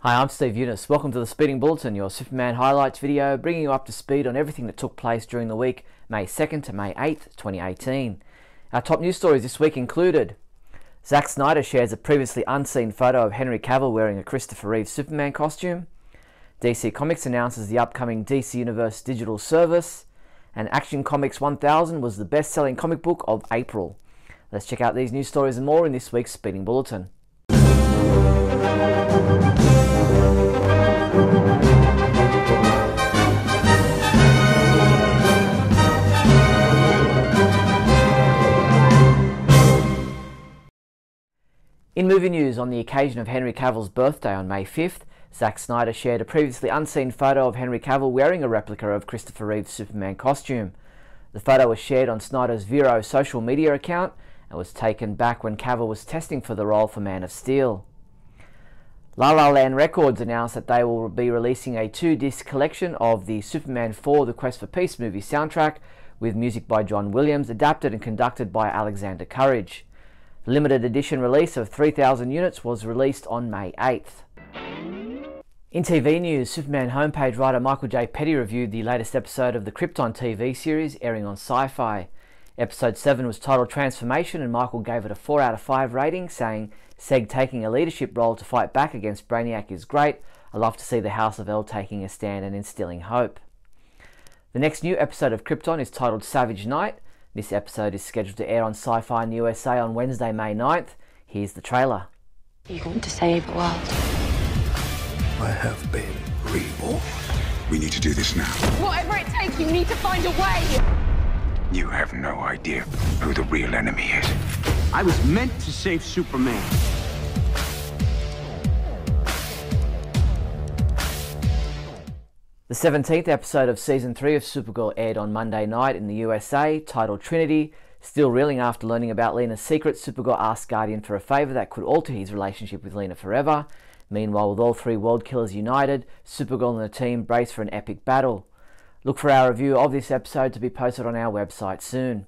Hi, I'm Steve Younis. Welcome to the Speeding Bulletin, your Superman highlights video, bringing you up to speed on everything that took place during the week, May 2nd to May 8th, 2018. Our top news stories this week included: Zack Snyder shares a previously unseen photo of Henry Cavill wearing a Christopher Reeve Superman costume, DC Comics announces the upcoming DC Universe digital service, and Action Comics 1000 was the best-selling comic book of April. Let's check out these news stories and more in this week's Speeding Bulletin. In movie news, on the occasion of Henry Cavill's birthday on May 5th, Zack Snyder shared a previously unseen photo of Henry Cavill wearing a replica of Christopher Reeve's Superman costume. The photo was shared on Snyder's Vero social media account and was taken back when Cavill was testing for the role for Man of Steel. La La Land Records announced that they will be releasing a 2-disc collection of the Superman 4 The Quest for Peace movie soundtrack with music by John Williams, adapted and conducted by Alexander Courage. The limited edition release of 3,000 units was released on May 8th. In TV news, Superman homepage writer Michael J. Petty reviewed the latest episode of the Krypton TV series airing on Sci-Fi. Episode 7 was titled Transformation, and Michael gave it a 4 out of 5 rating, saying, "Seg taking a leadership role to fight back against Brainiac is great. I love to see the House of L taking a stand and instilling hope." The next new episode of Krypton is titled Savage Night. This episode is scheduled to air on Sci-Fi in the USA on Wednesday, May 9th. Here's the trailer. You want to save the world? I have been reborn. We need to do this now. Whatever it takes, you need to find a way! You have no idea who the real enemy is. I was meant to save Superman. The 17th episode of Season 3 of Supergirl aired on Monday night in the USA, titled Trinity. Still reeling after learning about Lena's secret, Supergirl asks Guardian for a favour that could alter his relationship with Lena forever. Meanwhile, with all three World Killers united, Supergirl and the team brace for an epic battle. Look for our review of this episode to be posted on our website soon.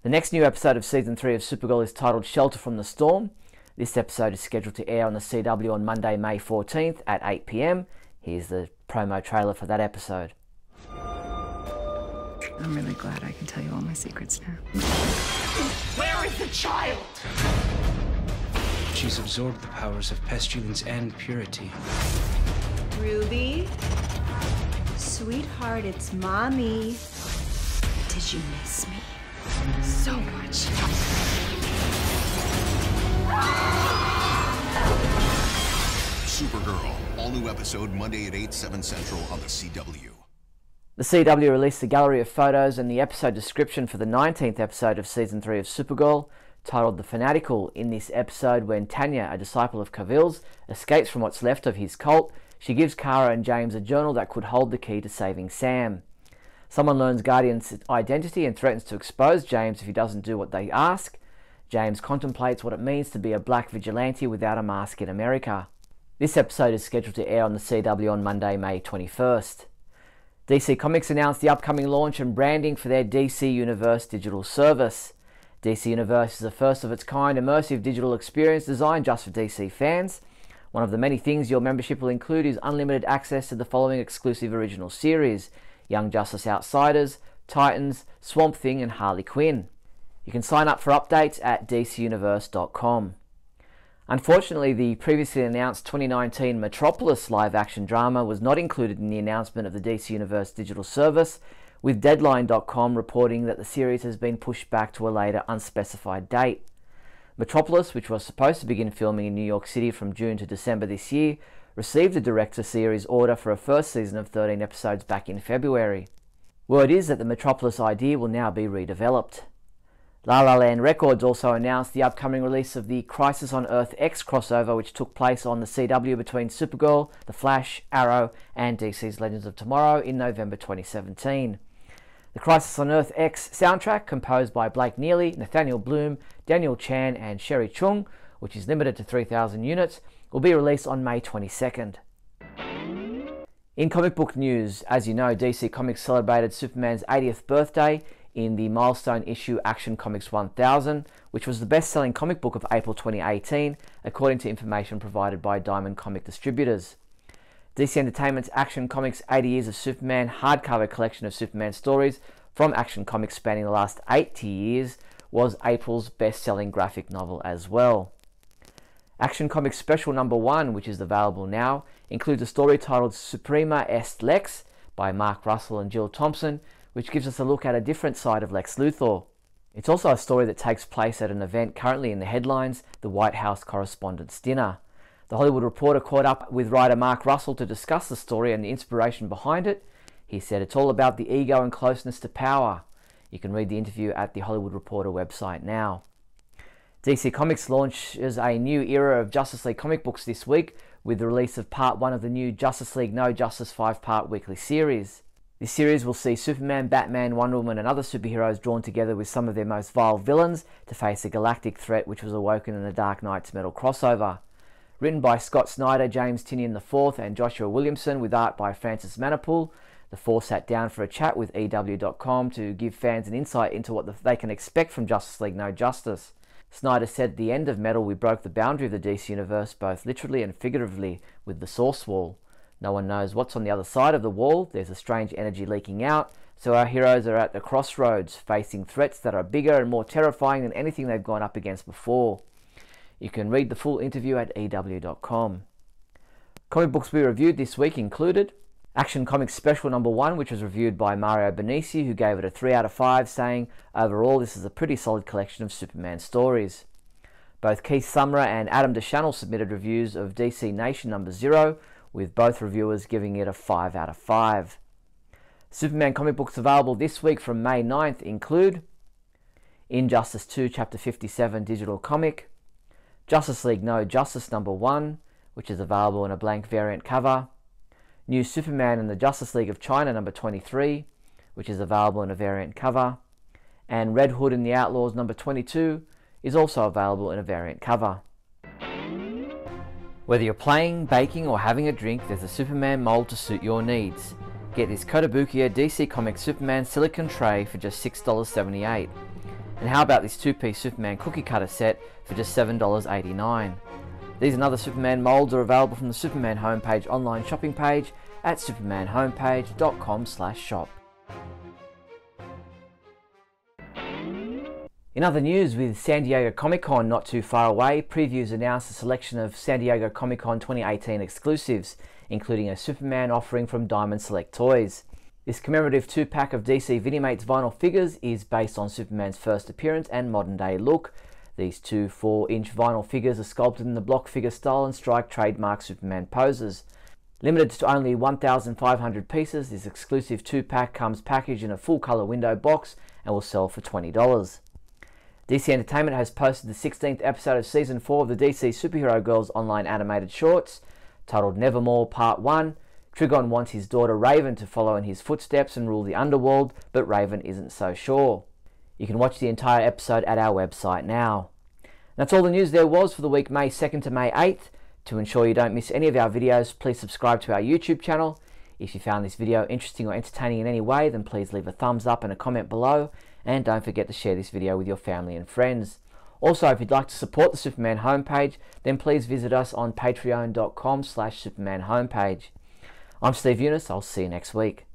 The next new episode of Season 3 of Supergirl is titled Shelter from the Storm. This episode is scheduled to air on the CW on Monday, May 14th at 8 p.m. Here's the promo trailer for that episode. I'm really glad I can tell you all my secrets now. Where is the child? She's absorbed the powers of pestilence and purity. Ruby? Sweetheart, it's Mommy. Did you miss me? So much. Supergirl. All new episode Monday at 8, 7 Central on the CW. The CW released a gallery of photos and the episode description for the 19th episode of Season 3 of Supergirl, titled The Fanatical. In this episode, when Tanya, a disciple of Cavill's, escapes from what's left of his cult, she gives Kara and James a journal that could hold the key to saving Sam. Someone learns Guardian's identity and threatens to expose James if he doesn't do what they ask. James contemplates what it means to be a black vigilante without a mask in America. This episode is scheduled to air on the CW on Monday, May 21st. DC Comics announced the upcoming launch and branding for their DC Universe digital service. DC Universe is a first-of-its-kind immersive digital experience designed just for DC fans. One of the many things your membership will include is unlimited access to the following exclusive original series: Young Justice Outsiders, Titans, Swamp Thing and Harley Quinn. You can sign up for updates at dcuniverse.com. Unfortunately, the previously announced 2019 Metropolis live-action drama was not included in the announcement of the DC Universe digital service, with Deadline.com reporting that the series has been pushed back to a later unspecified date. Metropolis, which was supposed to begin filming in New York City from June to December this year, received a director-series order for a first season of 13 episodes back in February. Word is that the Metropolis idea will now be redeveloped. La La Land Records also announced the upcoming release of the Crisis on Earth X crossover, which took place on the CW between Supergirl, The Flash, Arrow and DC's Legends of Tomorrow in November 2017. The Crisis on Earth X soundtrack, composed by Blake Neely, Nathaniel Bloom, Daniel Chan and Sherry Chung, which is limited to 3,000 units, will be released on May 22nd. In comic book news, as you know, DC Comics celebrated Superman's 80th birthday in the milestone issue Action Comics 1000, which was the best-selling comic book of April 2018, according to information provided by Diamond Comic Distributors. DC Entertainment's Action Comics 80 Years of Superman hardcover collection of Superman stories from Action Comics spanning the last 80 years was April's best-selling graphic novel as well. Action Comics Special Number 1, which is available now, includes a story titled Suprema Est Lex by Mark Russell and Jill Thompson, which gives us a look at a different side of Lex Luthor. It's also a story that takes place at an event currently in the headlines, the White House Correspondents' Dinner. The Hollywood Reporter caught up with writer Mark Russell to discuss the story and the inspiration behind it. He said it's all about the ego and closeness to power. You can read the interview at the Hollywood Reporter website now. DC Comics launches a new era of Justice League comic books this week with the release of Part 1 of the new Justice League No Justice 5-part weekly series. This series will see Superman, Batman, Wonder Woman and other superheroes drawn together with some of their most vile villains to face a galactic threat which was awoken in a Dark Knight's Metal crossover. Written by Scott Snyder, James Tynion IV and Joshua Williamson with art by Francis Manapul, the four sat down for a chat with EW.com to give fans an insight into what they can expect from Justice League No Justice. Snyder said at the end of Metal we broke the boundary of the DC Universe both literally and figuratively with the source wall. No one knows what's on the other side of the wall, there's a strange energy leaking out, so our heroes are at the crossroads, facing threats that are bigger and more terrifying than anything they've gone up against before. You can read the full interview at EW.com. Comic books we reviewed this week included Action Comics Special Number 1, which was reviewed by Mario Benisi, who gave it a 3 out of 5, saying, overall this is a pretty solid collection of Superman stories. Both Keith Summerer and Adam DeChannel submitted reviews of DC Nation Number 0, with both reviewers giving it a 5 out of 5. Superman comic books available this week from May 9th include Injustice 2 Chapter 57 digital comic, Justice League No Justice Number 1, which is available in a blank variant cover, New Superman and the Justice League of China Number 23, which is available in a variant cover, and Red Hood and the Outlaws Number 22 is also available in a variant cover. Whether you're playing, baking or having a drink, there's a Superman mold to suit your needs. Get this Kotobukiya DC Comics Superman silicone tray for just $6.78. And how about this 2-piece Superman cookie cutter set for just $7.89. These and other Superman molds are available from the Superman homepage online shopping page at supermanhomepage.com/shop. In other news, with San Diego Comic-Con not too far away, Previews announced a selection of San Diego Comic-Con 2018 exclusives, including a Superman offering from Diamond Select Toys. This commemorative 2-pack of DC Vinimates vinyl figures is based on Superman's first appearance and modern-day look. These two 4-inch vinyl figures are sculpted in the block figure style and strike trademark Superman poses. Limited to only 1,500 pieces, this exclusive 2-pack comes packaged in a full-color window box and will sell for $20. DC Entertainment has posted the 16th episode of Season 4 of the DC Superhero Girls online animated shorts. Titled Nevermore Part 1, Trigon wants his daughter Raven to follow in his footsteps and rule the underworld, but Raven isn't so sure. You can watch the entire episode at our website now. That's all the news there was for the week May 2nd to May 8th. To ensure you don't miss any of our videos, please subscribe to our YouTube channel. If you found this video interesting or entertaining in any way, then please leave a thumbs up and a comment below. And don't forget to share this video with your family and friends. Also, if you'd like to support the Superman homepage, then please visit us on patreon.com/Superman homepage. I'm Steve Younis. I'll see you next week.